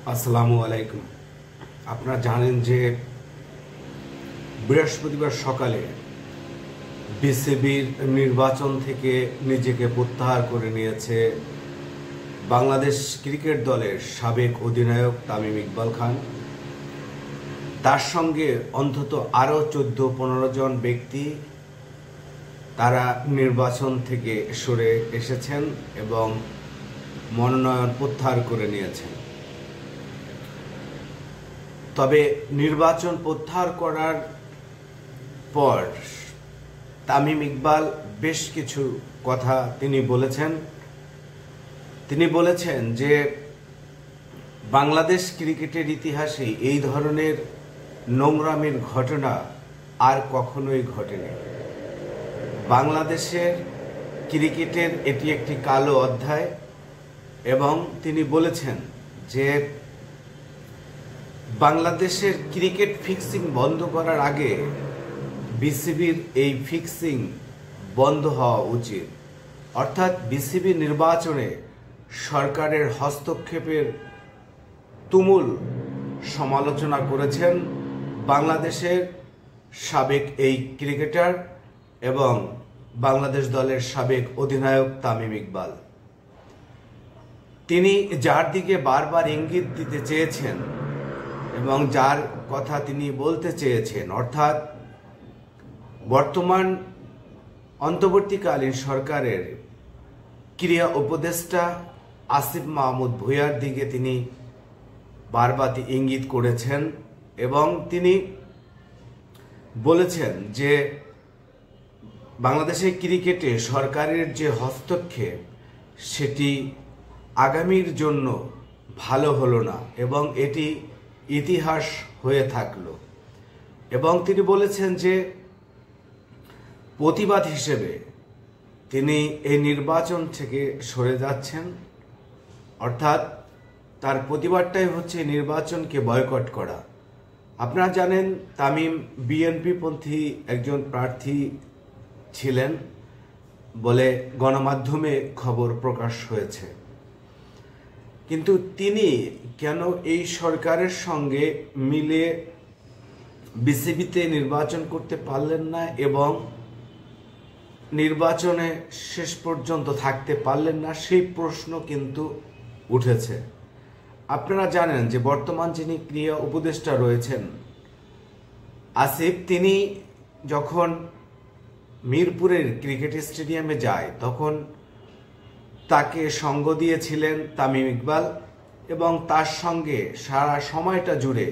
আসসালামু আলাইকুম। আপনারা জানেন যে বৃহস্পতিবার সকালে বিসিবির নির্বাচন থেকে নিজেকে প্রত্যাহার করে নিয়েছে বাংলাদেশ ক্রিকেট দলের সাবেক অধিনায়ক তামিম ইকবাল খান। তার সঙ্গে অন্তত আরও 14-15 জন ব্যক্তি তারা নির্বাচন থেকে সরে এসেছেন এবং মনোনয়ন প্রত্যাহার করে নিয়েছেন। তবে নির্বাচন প্রত্যাহার করার পর তামিম ইকবাল বেশ কিছু কথা তিনি বলেছেন যে বাংলাদেশ ক্রিকেটের ইতিহাসে এই ধরনের নোংরামির ঘটনা আর কখনোই ঘটেনি। বাংলাদেশের ক্রিকেটের এটি একটি কালো অধ্যায় এবং তিনি বলেছেন যে বাংলাদেশের ক্রিকেট ফিক্সিং বন্ধ করার আগে বিসিবির এই ফিক্সিং বন্ধ হওয়া উচিত। অর্থাৎ বিসিবি নির্বাচনে সরকারের হস্তক্ষেপের তুমুল সমালোচনা করেছেন বাংলাদেশের সাবেক এই ক্রিকেটার এবং বাংলাদেশ দলের সাবেক অধিনায়ক তামিম ইকবাল। তিনি যার দিকে বারবার ইঙ্গিত দিতে চেয়েছেন এবং যার কথা তিনি বলতে চেয়েছেন, অর্থাৎ বর্তমান অন্তর্বর্তীকালীন সরকারের ক্রীড়া উপদেষ্টা আসিফ মাহমুদ ভূঁইয়ার দিকে তিনি বারবার ইঙ্গিত করেছেন এবং তিনি বলেছেন যে বাংলাদেশের ক্রিকেটে সরকারের যে হস্তক্ষেপ সেটি আগামীর জন্য ভালো হলো না এবং এটি ইতিহাস হয়ে থাকলো। এবং তিনি বলেছেন যে প্রতিবাদ হিসেবে তিনি এই নির্বাচন থেকে সরে যাচ্ছেন, অর্থাৎ তার প্রতিবাদটাই হচ্ছে নির্বাচনকে বয়কট করা। আপনারা জানেন তামিম বিএনপি পন্থী একজন প্রার্থী ছিলেন বলে গণমাধ্যমে খবর প্রকাশ হয়েছে, কিন্তু তিনি কেন এই সরকারের সঙ্গে মিলে বিসিবিতে নির্বাচন করতে পারলেন না এবং নির্বাচনে শেষ পর্যন্ত থাকতে পারলেন না, সেই প্রশ্ন কিন্তু উঠেছে। আপনারা জানেন যে বর্তমান যিনি ক্রীড়া উপদেষ্টা রয়েছেন আসিফ, তিনি যখন মিরপুরের ক্রিকেট স্টেডিয়ামে যায় তখন তাকে সঙ্গ দিয়েছিলেন তামিম ইকবাল এবং তার সঙ্গে সারা সময়টা জুড়ে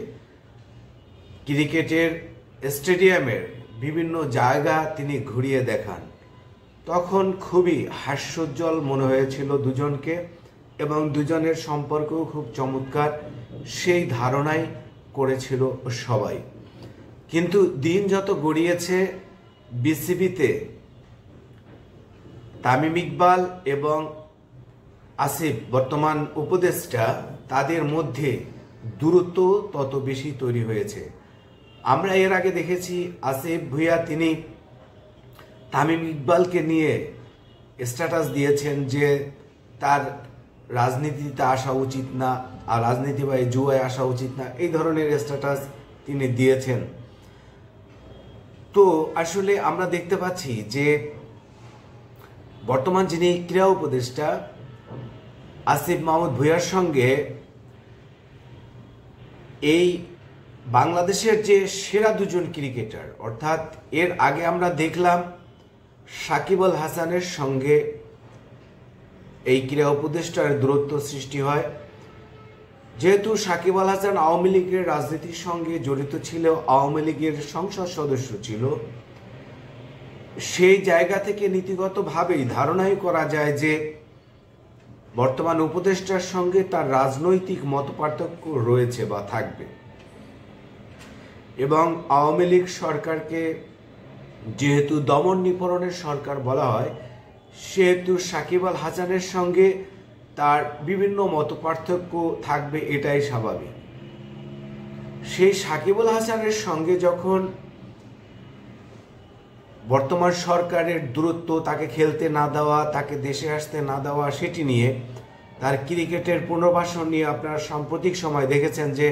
ক্রিকেটের স্টেডিয়ামের বিভিন্ন জায়গা তিনি ঘুরিয়ে দেখান। তখন খুবই হাস্যোজ্জ্বল মনে হয়েছিল দুজনকে এবং দুজনের সম্পর্কও খুব চমৎকার, সেই ধারণাই করেছিল সবাই। কিন্তু দিন যত গড়িয়েছে বিসিবিতে তামিম ইকবাল এবং আসিফ বর্তমান উপদেষ্টা, তাদের মধ্যে দূরত্ব তত বেশি তৈরি হয়েছে। আমরা এর আগে দেখেছি আসিফ ভূঁইয়া তিনি তামিম ইকবালকে নিয়ে স্ট্যাটাস দিয়েছেন যে তার রাজনীতিতে আসা উচিত না, আর রাজনীতি বা জুয়ায় আসা উচিত না, এই ধরনের স্ট্যাটাস তিনি দিয়েছেন। তো আসলে আমরা দেখতে পাচ্ছি যে বর্তমান যিনি ক্রীড়া উপদেষ্টা আসিফ মাহমুদ ভূঁইয়ার সঙ্গে এই বাংলাদেশের যে সেরা দুজন ক্রিকেটার, অর্থাৎ এর আগে আমরা দেখলাম সাকিব আল হাসানের সঙ্গে এই ক্রীড়া উপদেষ্টার দূরত্ব সৃষ্টি হয়। যেহেতু সাকিব আল হাসান আওয়ামী লীগের রাজনীতির সঙ্গে জড়িত ছিল, আওয়ামী লীগের সংসদ সদস্য ছিল, সেই জায়গা থেকে নীতিগতভাবেই ধারণাই করা যায় যে বর্তমান উপদেষ্টার সঙ্গে তার রাজনৈতিক মতপার্থক্য রয়েছে বা থাকবে। এবং আওয়ামী লীগ সরকারকে যেহেতু দমন নিপীড়নের সরকার বলা হয়, সেহেতু সাকিব আল হাসানের সঙ্গে তার বিভিন্ন মতপার্থক্য থাকবে, এটাই স্বাভাবিক। সেই সাকিব আল হাসানের সঙ্গে যখন বর্তমান সরকারের দূরত্ব, তাকে খেলতে না দেওয়া, তাকে দেশে আসতে না দেওয়া, সেটি নিয়ে তার ক্রিকেটের পুনর্বাসন নিয়ে আপনারা সাম্প্রতিক সময় দেখেছেন যে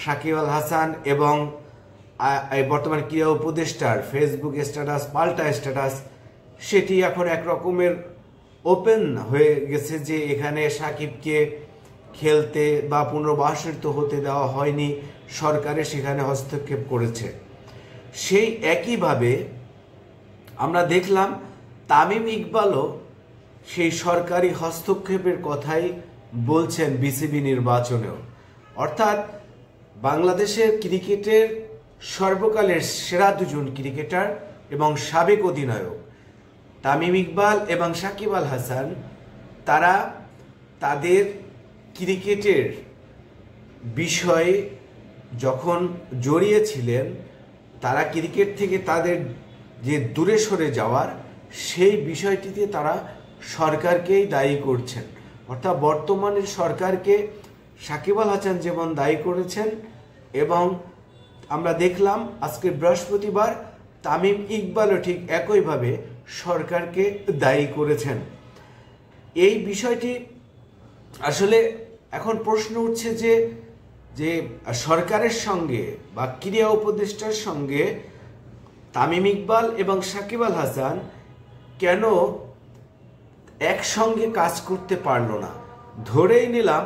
সাকিব আল হাসান এবং বর্তমান ক্রীড়া উপদেষ্টার ফেসবুক স্ট্যাটাস, পাল্টা স্ট্যাটাস, সেটি এখন এক রকমের ওপেন হয়ে গেছে যে এখানে সাকিবকে খেলতে বা পুনর্বাসিত হতে দেওয়া হয়নি, সরকারের সেখানে হস্তক্ষেপ করেছে। সেই একইভাবে আমরা দেখলাম তামিম ইকবালও সেই সরকারি হস্তক্ষেপের কথাই বলছেন বিসিবি নির্বাচনেও। অর্থাৎ বাংলাদেশের ক্রিকেটের সর্বকালের সেরা দুজন ক্রিকেটার এবং সাবেক অধিনায়ক তামিম ইকবাল এবং সাকিব আল হাসান, তারা তাদের ক্রিকেটের বিষয়ে যখন জড়িয়েছিলেন, তারা ক্রিকেট থেকে তাদের যে দূরে সরে যাওয়ার সেই বিষয়টিতে তারা সরকারকেই দায়ী করছেন। অর্থাৎ বর্তমানের সরকারকে সাকিব আল হাসান যেমন দায়ী করেছেন, এবং আমরা দেখলাম আজকে বৃহস্পতিবার তামিম ইকবালও ঠিক একইভাবে সরকারকে দায়ী করেছেন। এই বিষয়টি আসলে এখন প্রশ্ন উঠছে যে সরকারের সঙ্গে বা ক্রীড়া উপদেষ্টার সঙ্গে তামিম ইকবাল এবং সাকিব আল হাসান কেন একসঙ্গে কাজ করতে পারল না। ধরেই নিলাম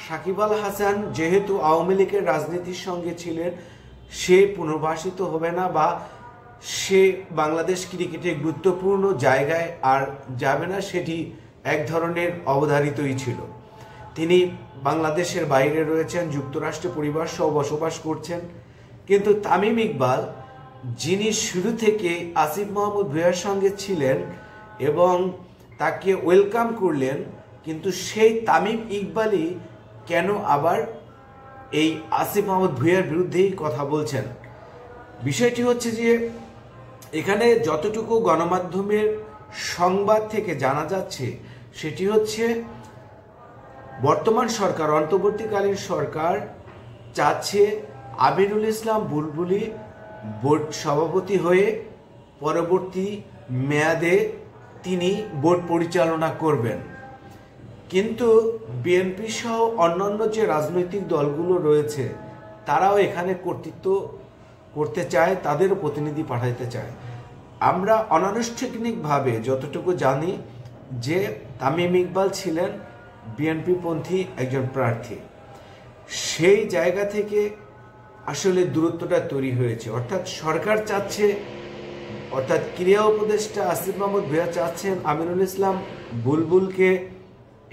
সাকিব আল হাসান যেহেতু আওয়ামী লীগের রাজনীতির সঙ্গে ছিলেন, সে পুনর্বাসিত হবে না বা সে বাংলাদেশ ক্রিকেটে গুরুত্বপূর্ণ জায়গায় আর যাবে না, সেটি এক ধরনের অবধারিতই ছিল। তিনি বাংলাদেশের বাইরে রয়েছেন, যুক্তরাষ্ট্রে পরিবার সহ বসবাস করছেন। কিন্তু তামিম ইকবাল, যিনি শুরু থেকে আসিফ মাহমুদ ভুঁইয়ার সঙ্গে ছিলেন এবং তাকে ওয়েলকাম করলেন, কিন্তু সেই তামিম ইকবালই কেন আবার এই আসিফ মাহমুদ ভুঁইয়ার বিরুদ্ধেই কথা বলছেন? বিষয়টি হচ্ছে যে এখানে যতটুকু গণমাধ্যমের সংবাদ থেকে জানা যাচ্ছে সেটি হচ্ছে বর্তমান সরকার, অন্তর্বর্তীকালীন সরকার চাচ্ছে আমিনুল ইসলাম বুলবুলি বোর্ড সভাপতি হয়ে পরবর্তী মেয়াদে তিনি বোর্ড পরিচালনা করবেন। কিন্তু বিএনপি সহ অন্যান্য যে রাজনৈতিক দলগুলো রয়েছে তারাও এখানে কর্তৃত্ব করতে চায়, তাদেরও প্রতিনিধি পাঠাইতে চায়। আমরা অনানুষ্ঠানিকভাবে যতটুকু জানি যে তামিম ইকবাল ছিলেন বিএনপি পন্থী একজন প্রার্থী। সেই জায়গা থেকে আসলে দূরত্বটা তৈরি হয়েছে। অর্থাৎ সরকার চাচ্ছে, অর্থাৎ ক্রীড়া উপদেষ্টা আসিফ মাহমুদ ভুঁইয়া চাচ্ছেন আমিনুল ইসলাম বুলবুলকে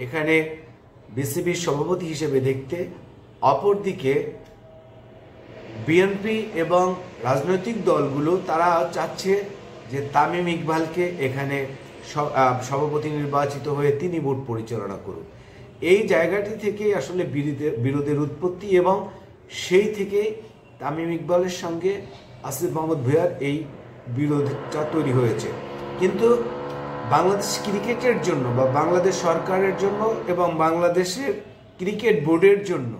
এখানে বিসিবির সভাপতি হিসেবে দেখতে। অপরদিকে বিএনপি এবং রাজনৈতিক দলগুলো তারা চাচ্ছে যে তামিম ইকবালকে এখানে সভাপতি নির্বাচিত হয়ে তিনি বোর্ড পরিচালনা করুন। এই জায়গাটি থেকেই আসলে বিরোধের উৎপত্তি এবং সেই থেকে তামিম ইকবালের সঙ্গে আসিফ মাহমুদ ভুঁইয়ার এই বিরোধটা তৈরি হয়েছে। কিন্তু বাংলাদেশ ক্রিকেটের জন্য বা বাংলাদেশ সরকারের জন্য এবং বাংলাদেশের ক্রিকেট বোর্ডের জন্য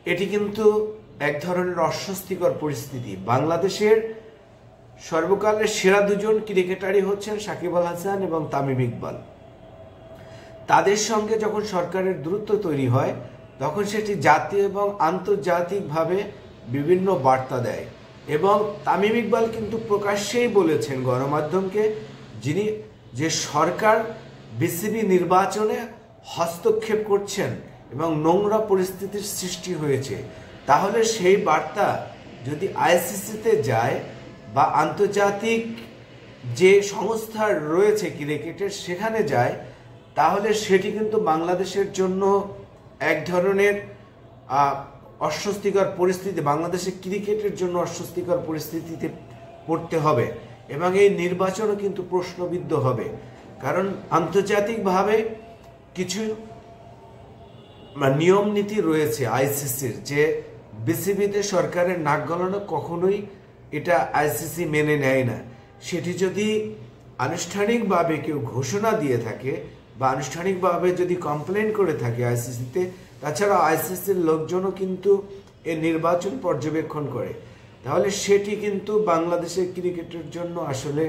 এটি কিন্তু এক ধরনের অস্বস্তিকর পরিস্থিতি। বাংলাদেশের সর্বকালের সেরা দুজন ক্রিকেটারই হচ্ছেন সাকিব আল হাসান এবং তামিম ইকবাল। তাদের সঙ্গে যখন সরকারের দূরত্ব তৈরি হয় তখন সেটি জাতীয় এবং আন্তর্জাতিকভাবে বিভিন্ন বার্তা দেয়। এবং তামিম ইকবাল কিন্তু প্রকাশ্যেই বলেছেন গণমাধ্যমকে যে সরকার বিসিবি নির্বাচনে হস্তক্ষেপ করছেন এবং নোংরা পরিস্থিতির সৃষ্টি হয়েছে। তাহলে সেই বার্তা যদি আইসিসিতে যায় বা আন্তর্জাতিক যে সংস্থা রয়েছে ক্রিকেটের সেখানে যায়, তাহলে সেটি কিন্তু বাংলাদেশের জন্য এক ধরনের অস্বস্তিকর পরিস্থিতি, বাংলাদেশের ক্রিকেটের জন্য অস্বস্তিকর পরিস্থিতিতে পড়তে হবে এবং এই নির্বাচনও কিন্তু প্রশ্নবিদ্ধ হবে। কারণ আন্তর্জাতিকভাবে কিছু নিয়ম নীতি রয়েছে আইসিসির, যে বিসিবিতে সরকারের নাক গলানো কখনোই এটা আইসিসি মেনে নেয় না। সেটি যদি আনুষ্ঠানিকভাবে কেউ ঘোষণা দিয়ে থাকে বা আনুষ্ঠানিকভাবে যদি কমপ্লেন করে থাকে আইসিসিতে, তাছাড়া আইসিসির লোকজনও কিন্তু এর নির্বাচন পর্যবেক্ষণ করে, তাহলে সেটি কিন্তু বাংলাদেশের ক্রিকেটের জন্য আসলে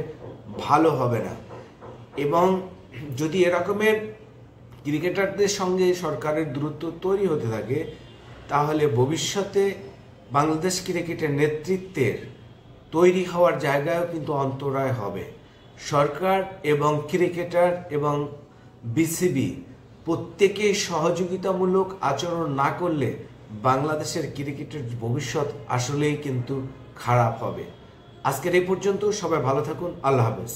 ভালো হবে না। এবং যদি এরকমের ক্রিকেটারদের সঙ্গে সরকারের দূরত্ব তৈরি হতে থাকে, তাহলে ভবিষ্যতে বাংলাদেশ ক্রিকেটের নেতৃত্বের তৈরি হওয়ার জায়গায়ও কিন্তু অন্তরায় হবে। সরকার এবং ক্রিকেটার এবং বিসিবি প্রত্যেকেই সহযোগিতামূলক আচরণ না করলে বাংলাদেশের ক্রিকেটের ভবিষ্যৎ আসলেই কিন্তু খারাপ হবে। আজকের এই পর্যন্ত, সবাই ভালো থাকুন, আল্লাহ হাফেজ।